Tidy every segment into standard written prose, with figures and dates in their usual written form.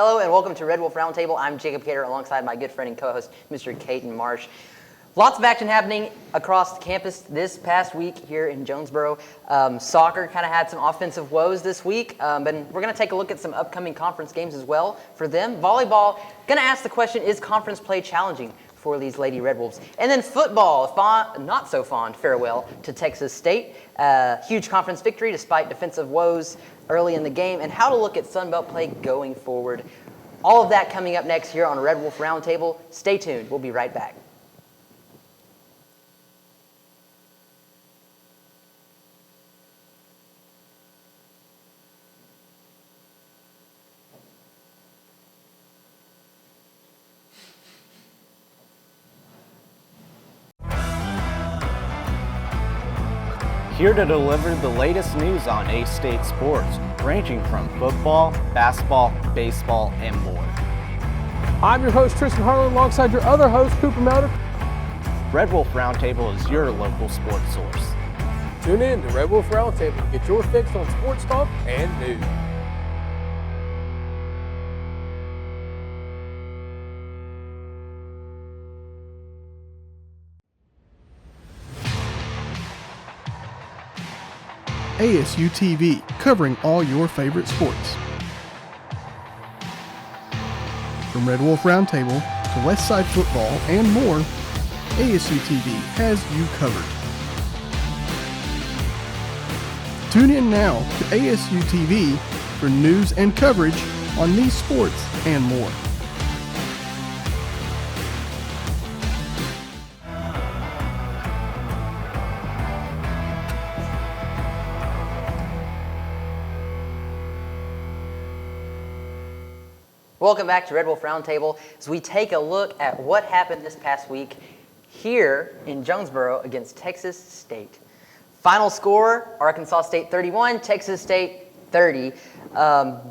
Hello and welcome to Red Wolf Roundtable. I'm Jacob Cater alongside my good friend and co-host, Mr. Caton Marsh. Lots of action happening across the campus this past week here in Jonesboro. Soccer kind of had some offensive woes this week, but we're going to take a look at some upcoming conference games as well for them. Volleyball, going to ask the question, is conference play challenging for these Lady Red Wolves? And then football, not so fond farewell to Texas State. Huge conference victory despite defensive woes early in the game, and how to look at Sun Belt play going forward. All of that coming up next here on Red Wolf Roundtable. Stay tuned. We'll be right back. Here to deliver the latest news on A-State sports, ranging from football, basketball, baseball, and more. I'm your host, Tristan Harlan, alongside your other host, Cooper Melder. Red Wolf Roundtable is your local sports source. Tune in to Red Wolf Roundtable to get your fix on sports talk and news. ASU-TV, covering all your favorite sports. From Red Wolf Roundtable to West Side football and more, ASU-TV has you covered. Tune in now to ASU-TV for news and coverage on these sports and more. Welcome back to Red Wolf Roundtable as we take a look at what happened this past week here in Jonesboro against Texas State. Final score, Arkansas State 31, Texas State 30.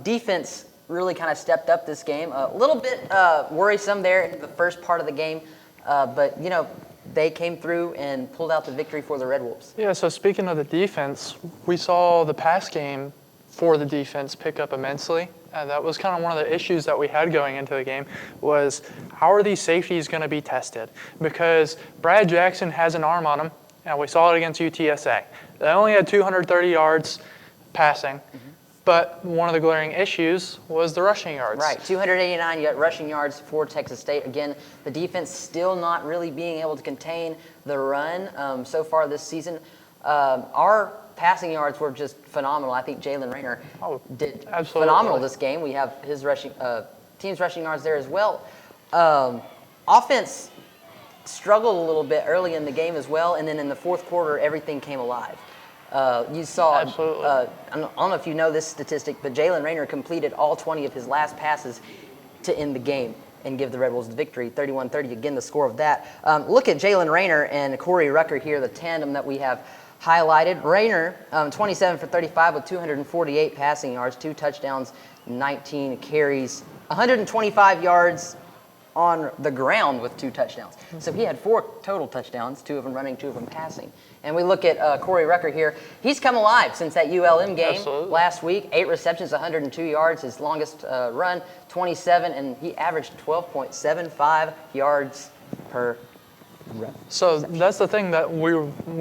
Defense really kind of stepped up this game. A little bit worrisome there in the first part of the game, but you know, they came through and pulled out the victory for the Red Wolves. Yeah, so speaking of the defense, we saw the pass game for the defense pick up immensely. That was kind of one of the issues that we had going into the game was how are these safeties going to be tested? Because Brad Jackson has an arm on him, and we saw it against UTSA. They only had 230 yards passing, but one of the glaring issues was the rushing yards. Right, 289 rushing yards for Texas State. Again, the defense still not really being able to contain the run so far this season. Our passing yards were just phenomenal. I think Jalen Rayner did phenomenal this game. We have his team's rushing yards there as well. Offense struggled a little bit early in the game as well, and then in the fourth quarter, everything came alive. You saw, I don't know if you know this statistic, but Jalen Rayner completed all 20 of his last passes to end the game and give the Red Wolves the victory, 31-30. Again, the score of that. Look at Jalen Rayner and Corey Rucker here, the tandem that we have highlighted. Rayner, 27 for 35 with 248 passing yards, 2 touchdowns, 19 carries, 125 yards on the ground with 2 touchdowns. So he had 4 total touchdowns, 2 of them running, 2 of them passing. And we look at Corey Rucker here. He's come alive since that ULM game last week. 8 receptions, 102 yards, his longest run, 27, and he averaged 12.75 yards per run. So that's the thing that we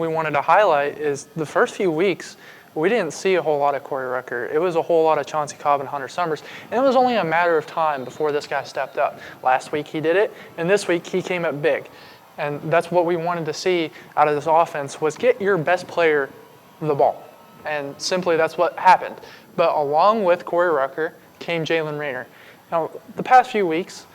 wanted to highlight is the first few weeks, we didn't see a whole lot of Corey Rucker. It was a whole lot of Chauncey Cobb and Hunter Summers. And it was only a matter of time before this guy stepped up. Last week he did it, and this week he came up big. And that's what we wanted to see out of this offense was get your best player the ball. And simply that's what happened. But along with Corey Rucker came Jalen Rayner. Now, the past few weeks,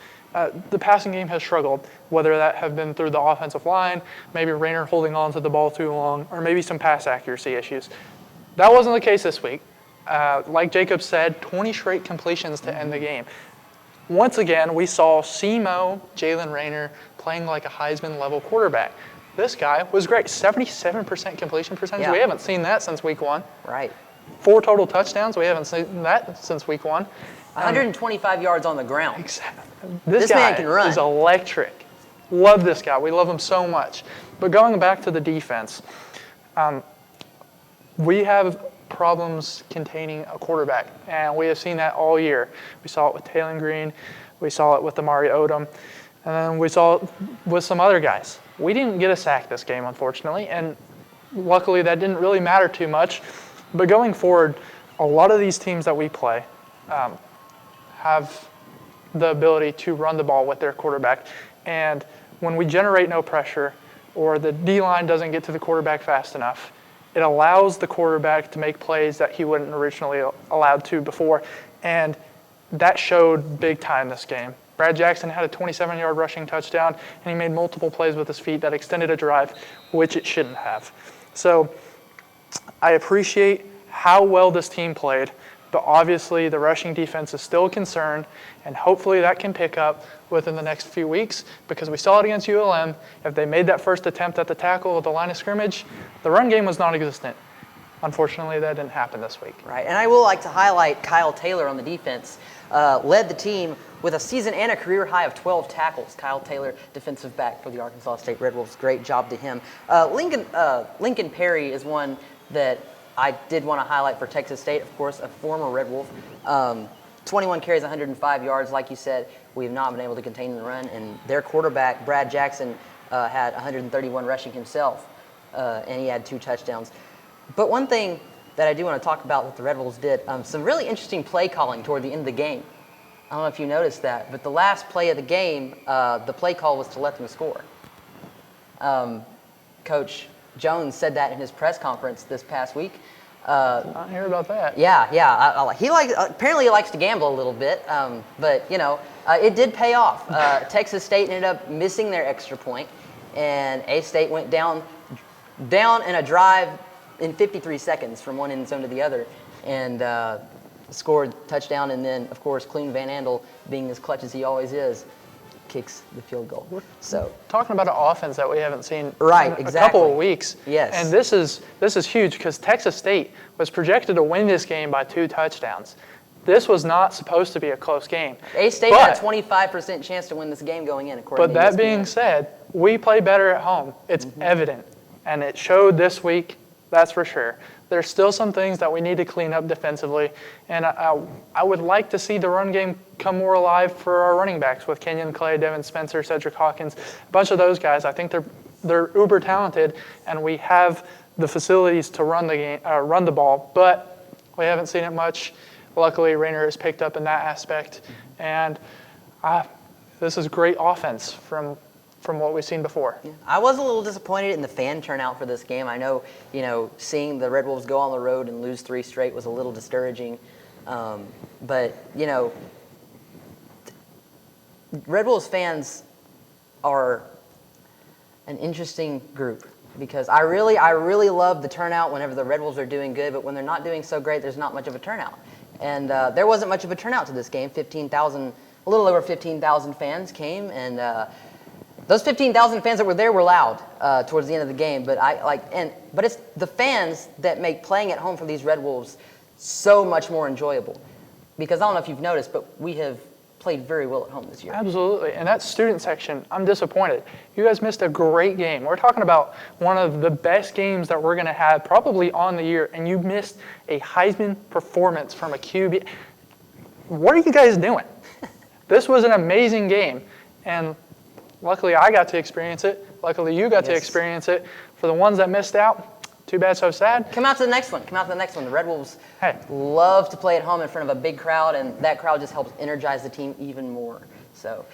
the passing game has struggled, whether that have been through the offensive line, maybe Rayner holding on to the ball too long, or maybe some pass accuracy issues. That wasn't the case this week. Like Jacob said, 20 straight completions to end the game. Once again, we saw SEMO, Jalen Rayner, playing like a Heisman-level quarterback. This guy was great. 77% completion percentage. Yeah. We haven't seen that since week 1. Right. 4 total touchdowns. We haven't seen that since week 1. 125 yards on the ground. Exactly. This guy man can run. Is electric. Love this guy. We love him so much. But going back to the defense, we have problems containing a quarterback, and we have seen that all year. We saw it with Taylor Green, we saw it with Amari Odom, and then we saw it with some other guys. We didn't get a sack this game, unfortunately, and luckily that didn't really matter too much. But going forward, a lot of these teams that we play have the ability to run the ball with their quarterback, and when we generate no pressure or the D-line doesn't get to the quarterback fast enough, it allows the quarterback to make plays that he wouldn't originally allowed to before, and that showed big time this game. Brad Jackson had a 27-yard rushing touchdown, and he made multiple plays with his feet that extended a drive, which it shouldn't have. So I appreciate how well this team played, but obviously the rushing defense is still a concern, and hopefully that can pick up within the next few weeks, because we saw it against ULM. If they made that first attempt at the tackle at the line of scrimmage, the run game was non-existent. Unfortunately, that didn't happen this week. Right, and I will like to highlight Kyle Taylor on the defense. Led the team with a season and a career high of 12 tackles. Kyle Taylor, defensive back for the Arkansas State Red Wolves. Great job to him. Lincoln Perry is one that I did want to highlight for Texas State, of course, a former Red Wolf. 21 carries, 105 yards. Like you said, we have not been able to contain the run, and their quarterback, Brad Jackson, had 131 rushing himself, and he had 2 touchdowns. But one thing that I do want to talk about that the Red Wolves did, some really interesting play calling toward the end of the game. I don't know if you noticed that, but the last play of the game, the play call was to let them score. Coach Jones said that in his press conference this past week. I hear about that. Yeah. Apparently he likes to gamble a little bit, but it did pay off. Texas State ended up missing their extra point, and A-State went down in a drive in 53 seconds from one end zone to the other, and scored touchdown. And then, of course, Clune Van Andel, being as clutch as he always is, kicks the field goal. So talking about an offense that we haven't seen in exactly. a couple of weeks. Yes. And this is huge, because Texas State was projected to win this game by 2 touchdowns. This was not supposed to be a close game. A-State had a 25% chance to win this game going in, according to But that ESPN. being said, we play better at home. It's evident, and it showed this week, that's for sure. There's still some things that we need to clean up defensively, and I would like to see the run game come more alive for our running backs with Kenyon Clay, Devin Spencer, Cedric Hawkins, a bunch of those guys. I think they're uber talented, and we have the facilities to run the ball, but we haven't seen it much. Luckily, Rayner has picked up in that aspect, and this is great offense from what we've seen before. Yeah. I was a little disappointed in the fan turnout for this game. I know, seeing the Red Wolves go on the road and lose 3 straight was a little discouraging. But Red Wolves fans are an interesting group, because I really love the turnout whenever the Red Wolves are doing good, but when they're not doing so great, there's not much of a turnout. And there wasn't much of a turnout to this game. A little over 15,000 fans came, and those 15,000 fans that were there were loud towards the end of the game. But but it's the fans that make playing at home for these Red Wolves so much more enjoyable. Because I don't know if you've noticed, but we have played very well at home this year. Absolutely, and that student section, I'm disappointed. You guys missed a great game. We're talking about one of the best games that we're going to have probably on the year, and you missed a Heisman performance from a QB. What are you guys doing? This was an amazing game, and luckily I got to experience it. Luckily you got to experience it. For the ones that missed out, too bad, so sad. Come out to the next one. The Red Wolves love to play at home in front of a big crowd, and that crowd just helps energize the team even more. So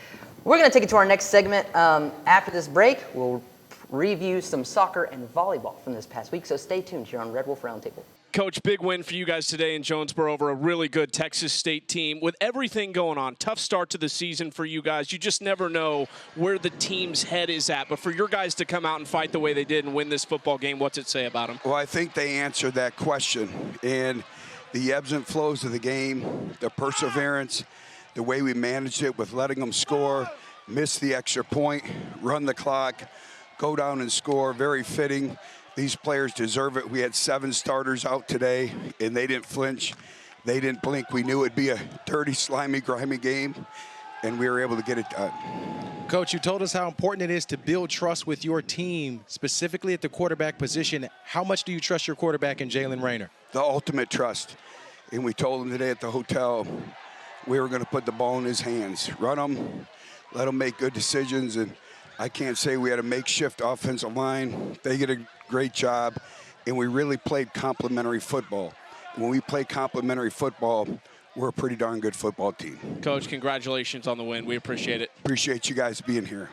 we're going to take it to our next segment. After this break, we'll review some soccer and volleyball from this past week. So stay tuned here on Red Wolf Roundtable. Coach, big win for you guys today in Jonesboro over a really good Texas State team. With everything going on, tough start to the season for you guys. You just never know where the team's head is at. But for your guys to come out and fight the way they did and win this football game, what's it say about them? Well, I think they answered that question. And the ebbs and flows of the game, the perseverance, the way we managed it with letting them score, miss the extra point, run the clock, go down and score, very fitting. These players deserve it. We had 7 starters out today, and they didn't flinch. They didn't blink. We knew it'd be a dirty, slimy, grimy game, and we were able to get it done. Coach, you told us how important it is to build trust with your team, specifically at the quarterback position. How much do you trust your quarterback in Jalen Rayner? The ultimate trust. And we told him today at the hotel we were going to put the ball in his hands, run him, let him make good decisions. And I can't say we had a makeshift offensive line. They did a great job, and we really played complementary football. When we play complementary football, we're a pretty darn good football team. Coach, congratulations on the win. We appreciate it. Appreciate you guys being here.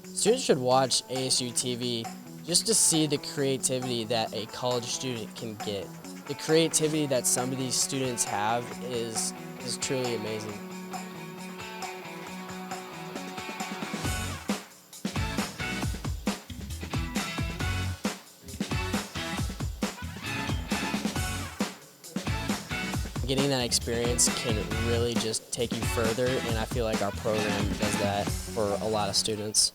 Students should watch ASU-TV just to see the creativity that a college student can get. The creativity that some of these students have is truly amazing. Getting that experience can really just take you further, and I feel like our program does that for a lot of students.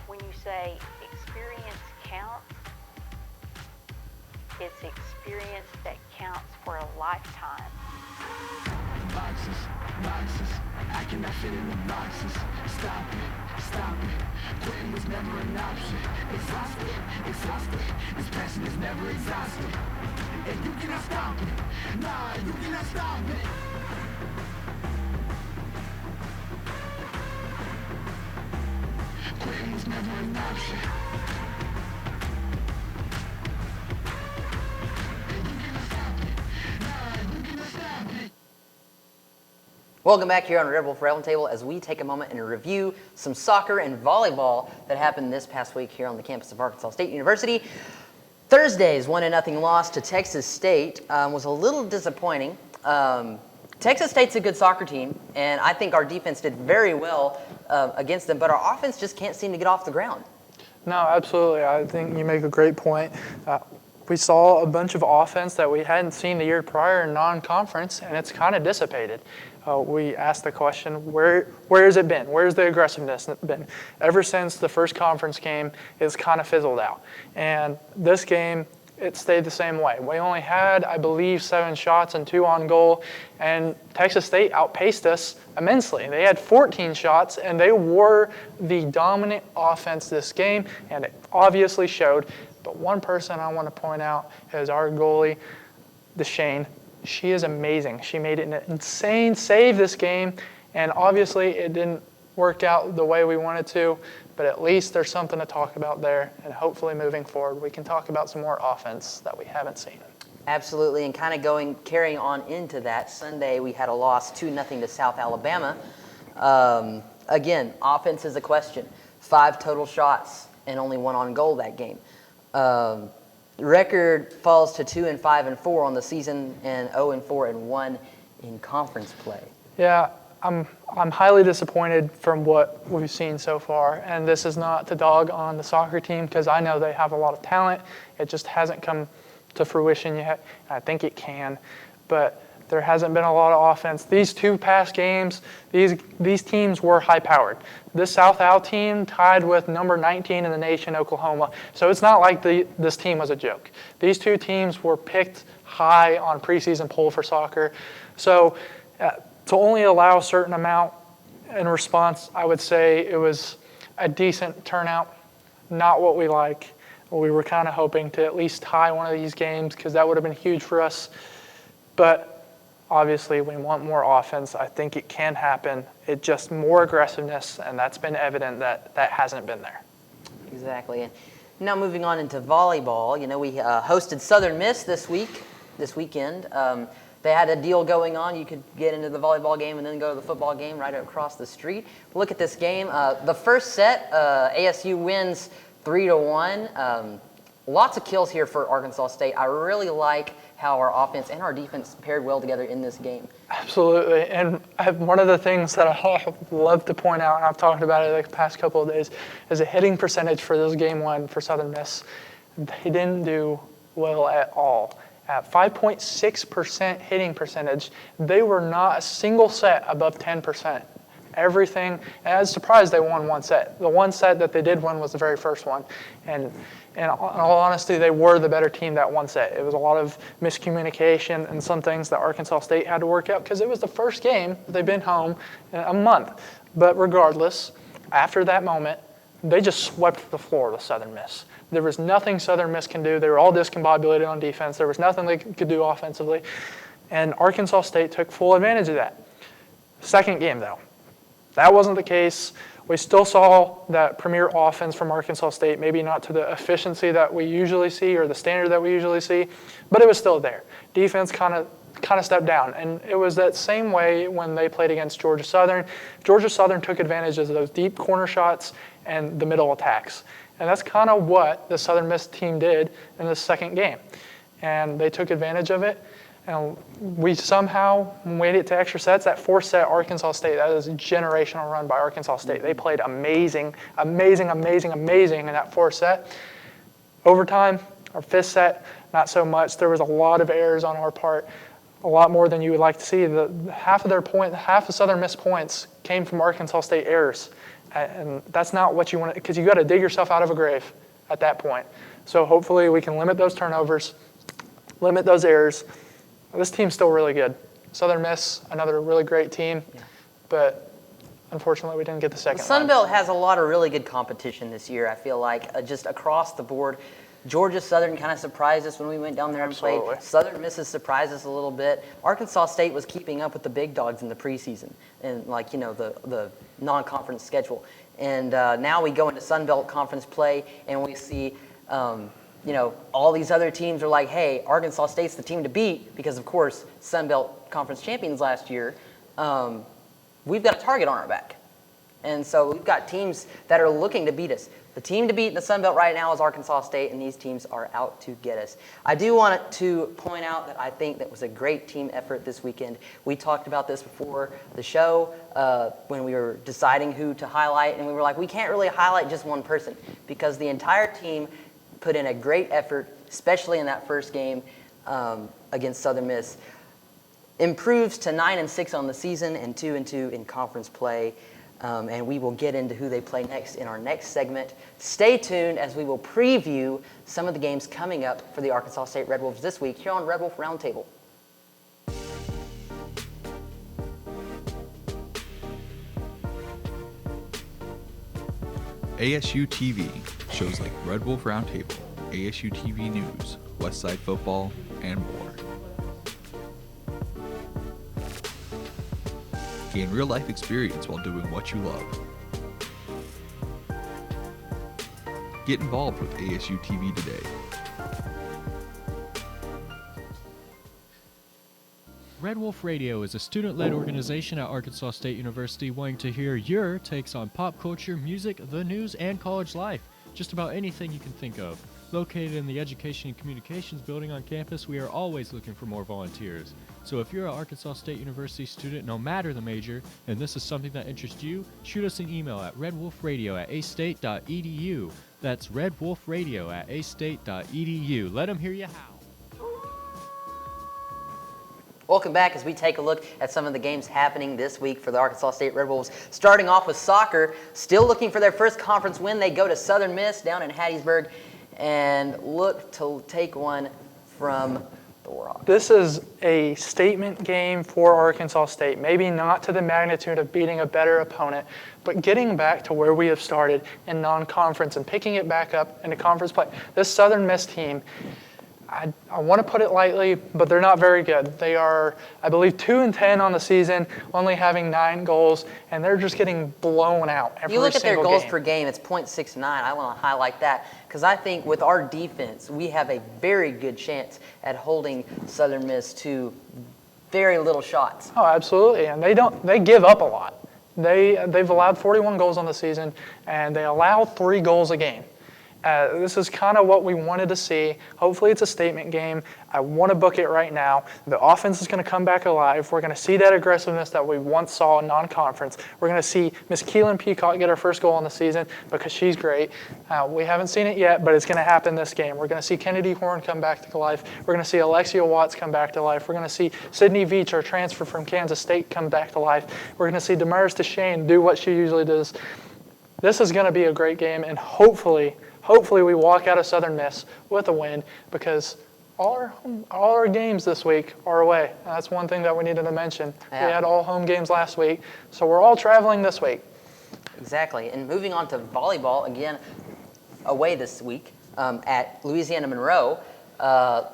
When you say experience counts, it's experience that counts for a lifetime. Boxes, I cannot fit in the boxes. Stop it, quitting was never an option. Exhausted, this passion is never exhausted. And you cannot stop it, nah, you cannot stop it. Quitting was never an option. Welcome back here on Red Wolf Roundtable as we take a moment and review some soccer and volleyball that happened this past week here on the campus of Arkansas State University. Thursday's 1-0 loss to Texas State was a little disappointing. Texas State's a good soccer team, and I think our defense did very well against them, but our offense just can't seem to get off the ground. No, absolutely. I think you make a great point. We saw a bunch of offense that we hadn't seen the year prior in non-conference, and it's kind of dissipated. We asked the question, where has it been? Where's the aggressiveness been? Ever since the first conference game, it's kind of fizzled out. And this game, it stayed the same way. We only had, I believe, 7 shots and 2 on goal, and Texas State outpaced us immensely. They had 14 shots, and they were the dominant offense this game, and it obviously showed. But one person I want to point out is our goalie, Deshane. She is amazing. She made an insane save this game, and obviously it didn't work out the way we wanted to, but at least there's something to talk about there, and hopefully moving forward we can talk about some more offense that we haven't seen. Absolutely, and kind of carrying on into that, Sunday we had a loss 2-0 to South Alabama. Again, offense is a question. 5 total shots and only 1 on goal that game. The record falls to 2-5-4 on the season and 0-4-1 in conference play. Yeah, I'm highly disappointed from what we've seen so far, and this is not to dog on the soccer team because I know they have a lot of talent. It just hasn't come to fruition yet. I think it can, but there hasn't been a lot of offense. These 2 past games, these teams were high-powered. This South Al team tied with number 19 in the nation, Oklahoma. So it's not like this team was a joke. These 2 teams were picked high on preseason poll for soccer. So to only allow a certain amount in response, I would say it was a decent turnout, not what we like. We were kind of hoping to at least tie one of these games because that would have been huge for us. But obviously, we want more offense. I think it can happen. It's just more aggressiveness, and that's been evident that hasn't been there. Exactly. And now moving on into volleyball, we hosted Southern Miss this weekend. They had a deal going on. You could get into the volleyball game and then go to the football game right across the street. Look at this game. The first set, ASU wins 3-1. Lots of kills here for Arkansas State. I really like how our offense and our defense paired well together in this game. Absolutely, and one of the things that I love to point out, and I've talked about it the past couple of days, is the hitting percentage for this game 1 for Southern Miss. They didn't do well at all. At 5.6% hitting percentage, they were not a single set above 10%. everything. And I was surprised they won one set. The one set that they did win was the very first one. And in all honesty, they were the better team that one set. It was a lot of miscommunication and some things that Arkansas State had to work out because it was the first game. They've been home in a month. But regardless, after that moment, they just swept the floor with Southern Miss. There was nothing Southern Miss can do. They were all discombobulated on defense. There was nothing they could do offensively. And Arkansas State took full advantage of that. Second game, though, that wasn't the case. We still saw that premier offense from Arkansas State, maybe not to the efficiency that we usually see or the standard that we usually see, but it was still there. Defense kind of stepped down, and it was that same way when they played against Georgia Southern. Georgia Southern took advantage of those deep corner shots and the middle attacks, and that's kind of what the Southern Miss team did in the second game, and they took advantage of it. And we somehow made it to extra sets. That fourth set, Arkansas State, that was a generational run by Arkansas State. They played amazing in that fourth set. Overtime, our fifth set, not so much. There was a lot of errors on our part, a lot more than you would like to see. Half of Southern Miss points came from Arkansas State errors. And that's not what you want, because you got to dig yourself out of a grave at that point. So hopefully we can limit those turnovers, limit those errors. This team's still really good. Southern Miss, another really great team, but unfortunately we didn't get the second one. Sun Belt has a lot of really good competition this year, I feel like, just across the board. Georgia Southern kind of surprised us when we went down there and played. Southern Miss has surprised us a little bit. Arkansas State was keeping up with the big dogs in the preseason and, the non-conference schedule. And now we go into Sun Belt conference play and we see all these other teams are like, hey, Arkansas State's the team to beat because, of course, Sun Belt Conference champions last year. We've got a target on our back. And so we've got teams that are looking to beat us. The team to beat in the Sun Belt right now is Arkansas State, and these teams are out to get us. I do want to point out that I think that was a great team effort this weekend. We talked about this before the show when we were deciding who to highlight, and we were like, we can't really highlight just one person because the entire team put in a great effort, especially in that first game against Southern Miss. Improves to 9-6 on the season and 2-2 in conference play. And we will get into who they play next in our next segment. Stay tuned as we will preview some of the games coming up for the Arkansas State Red Wolves this week here on Red Wolf Roundtable. ASU-TV, shows like Red Wolf Roundtable, ASU-TV News, Westside Football, and more. Gain real-life experience while doing what you love. Get involved with ASU-TV today. Red Wolf Radio is a student-led organization at Arkansas State University wanting to hear your takes on pop culture, music, the news, and college life. Just about anything you can think of. Located in the Education and Communications building on campus, we are always looking for more volunteers. So if you're an Arkansas State University student, no matter the major, and this is something that interests you, shoot us an email at redwolfradio@astate.edu. That's redwolfradio@astate.edu. Let them hear you how. Welcome back as we take a look at some of the games happening this week for the Arkansas State Red Wolves. Starting off with soccer, still looking for their first conference win. They go to Southern Miss down in Hattiesburg and look to take one from the Rock. This is a statement game for Arkansas State. Maybe not to the magnitude of beating a better opponent, but getting back to where we have started in non-conference and picking it back up into conference play. This Southern Miss team, I want to put it lightly, but they're not very good. They are, I believe, 2-10 on the season, only having 9 goals, and they're just getting blown out every single game. You look at their goals per game, it's .69. I want to highlight that because I think with our defense, we have a very good chance at holding Southern Miss to very little shots. Oh, absolutely, and they give up a lot. They've allowed 41 goals on the season, and they allow 3 goals a game. This is kind of what we wanted to see. Hopefully it's a statement game. I want to book it right now. The offense is going to come back alive. We're going to see that aggressiveness that we once saw in non-conference. We're going to see Miss Keelan Peacock get her first goal in the season because she's great. We haven't seen it yet, but it's going to happen this game. We're going to see Kennedy Horn come back to life. We're going to see Alexia Watts come back to life. We're going to see Sydney Veach, our transfer from Kansas State, come back to life. We're going to see Damaris DeShane do what she usually does. This is going to be a great game, and hopefully we walk out of Southern Miss with a win because all our games this week are away. That's one thing that we needed to mention. Yeah. We had all home games last week, so we're all traveling this week. Exactly. And moving on to volleyball, again, away this week at Louisiana Monroe.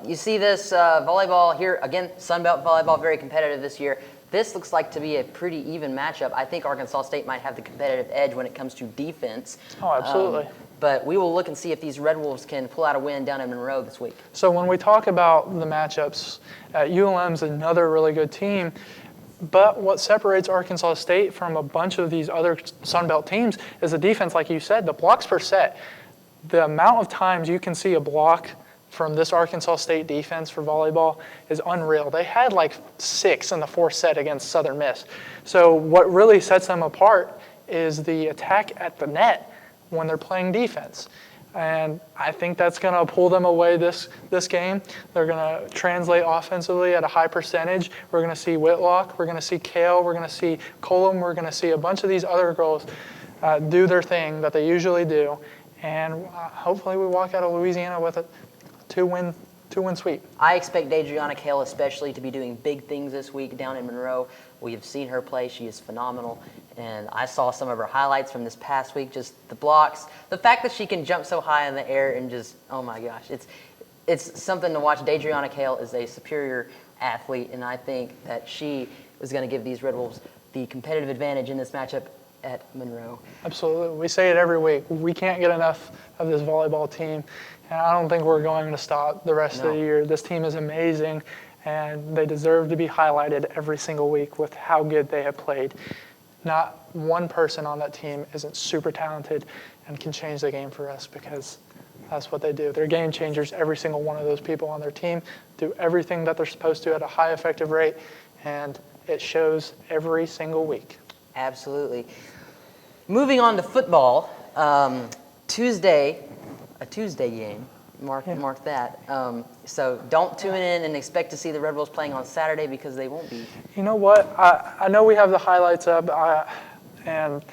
You see this volleyball here, again, Sunbelt volleyball, very competitive this year. This looks like to be a pretty even matchup. I think Arkansas State might have the competitive edge when it comes to defense. Oh, absolutely. But we will look and see if these Red Wolves can pull out a win down in Monroe this week. So when we talk about the matchups, ULM's another really good team. But what separates Arkansas State from a bunch of these other Sunbelt teams is the defense, like you said, the blocks per set. The amount of times you can see a block from this Arkansas State defense for volleyball is unreal. They had like 6 in the 4th set against Southern Miss. So what really sets them apart is the attack at the net when they're playing defense. And I think that's going to pull them away this game. They're going to translate offensively at a high percentage. We're going to see Whitlock. We're going to see Kale. We're going to see Colum. We're going to see a bunch of these other girls do their thing that they usually do. And hopefully we walk out of Louisiana with a two-win sweep. I expect Adriana Kale especially to be doing big things this week down in Monroe. We have seen her play. She is phenomenal. And I saw some of her highlights from this past week, just the blocks. The fact that she can jump so high in the air and just, oh my gosh, it's something to watch. Adriana Kale is a superior athlete, and I think that she is going to give these Red Wolves the competitive advantage in this matchup at Monroe. Absolutely. We say it every week. We can't get enough of this volleyball team, and I don't think we're going to stop the rest of the year. This team is amazing, and they deserve to be highlighted every single week with how good they have played. Not one person on that team isn't super talented and can change the game for us because that's what they do. They're game changers. Every single one of those people on their team do everything that they're supposed to at a high effective rate, and it shows every single week. Absolutely. Moving on to football, Tuesday, a Tuesday game. Mark that. So don't tune in and expect to see the Red Wolves playing on Saturday because they won't be. You know what? I know we have the highlights up, and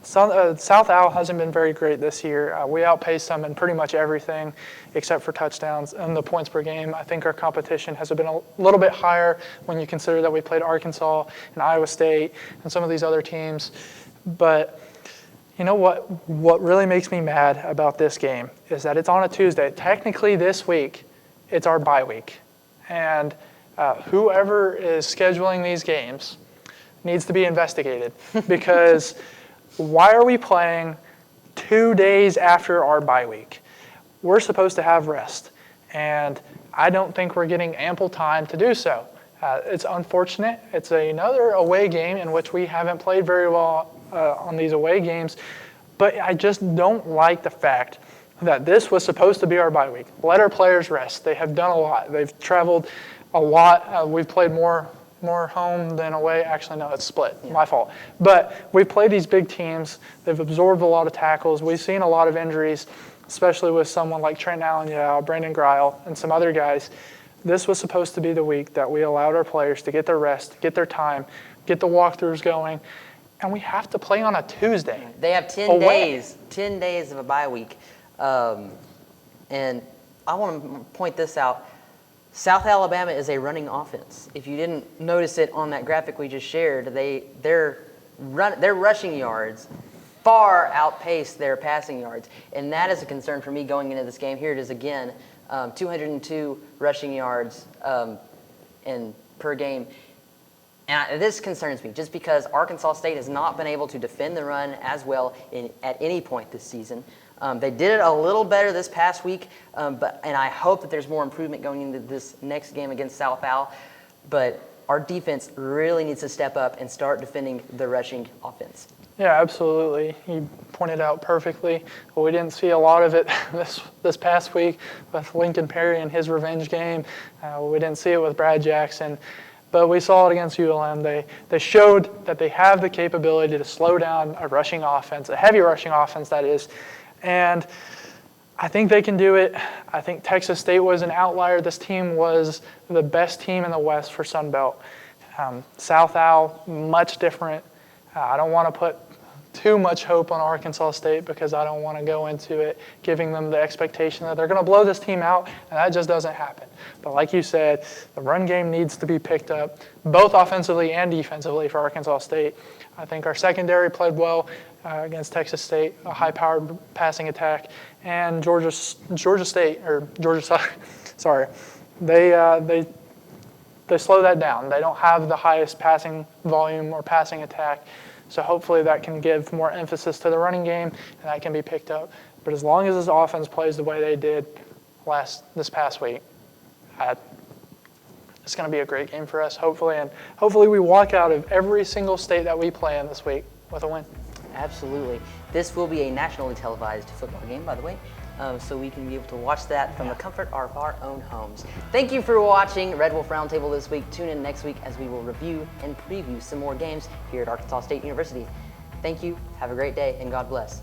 South Al hasn't been very great this year. We outpaced them in pretty much everything except for touchdowns and the points per game. I think our competition has been a little bit higher when you consider that we played Arkansas and Iowa State and some of these other teams. But you know what really makes me mad about this game is that it's on a Tuesday. Technically this week, it's our bye week. And whoever is scheduling these games needs to be investigated because why are we playing 2 days after our bye week? We're supposed to have rest, and I don't think we're getting ample time to do so. It's unfortunate. It's another away game in which we haven't played very well on these away games, but I just don't like the fact that this was supposed to be our bye week. Let our players rest. They have done a lot. They've traveled a lot. We've played more home than away. Actually, no, it's split. Yeah. My fault. But we've played these big teams. They've absorbed a lot of tackles. We've seen a lot of injuries, especially with someone like Trent Allen, Brandon Greil, and some other guys. This was supposed to be the week that we allowed our players to get their rest, get their time, get the walkthroughs going, and we have to play on a Tuesday. They have 10 days of a bye week. And I want to point this out. South Alabama is a running offense. If you didn't notice it on that graphic we just shared, their rushing yards far outpace their passing yards, and that is a concern for me going into this game. Here it is again, 202 rushing yards per game. And this concerns me just because Arkansas State has not been able to defend the run as well at any point this season. They did it a little better this past week, and I hope that there's more improvement going into this next game against South Al. But our defense really needs to step up and start defending the rushing offense. Yeah, absolutely. You pointed out perfectly. We didn't see a lot of it this past week with Lincoln Perry and his revenge game. We didn't see it with Brad Jackson, but we saw it against ULM. They showed that they have the capability to slow down a rushing offense, a heavy rushing offense that is, and I think they can do it. I think Texas State was an outlier. This team was the best team in the West for Sun Belt. South Al, much different. I don't want to put too much hope on Arkansas State because I don't want to go into it giving them the expectation that they're going to blow this team out, and that just doesn't happen. But like you said, the run game needs to be picked up, both offensively and defensively for Arkansas State. I think our secondary played well against Texas State, a high-powered passing attack, and Georgia State, they slow that down. They don't have the highest passing volume or passing attack. So hopefully that can give more emphasis to the running game and that can be picked up. But as long as this offense plays the way they did this past week, it's going to be a great game for us, hopefully. And hopefully we walk out of every single state that we play in this week with a win. Absolutely. This will be a nationally televised football game, by the way. So we can be able to watch that from the comfort of our own homes. Thank you for watching Red Wolf Roundtable this week. Tune in next week as we will review and preview some more games here at Arkansas State University. Thank you, have a great day, and God bless.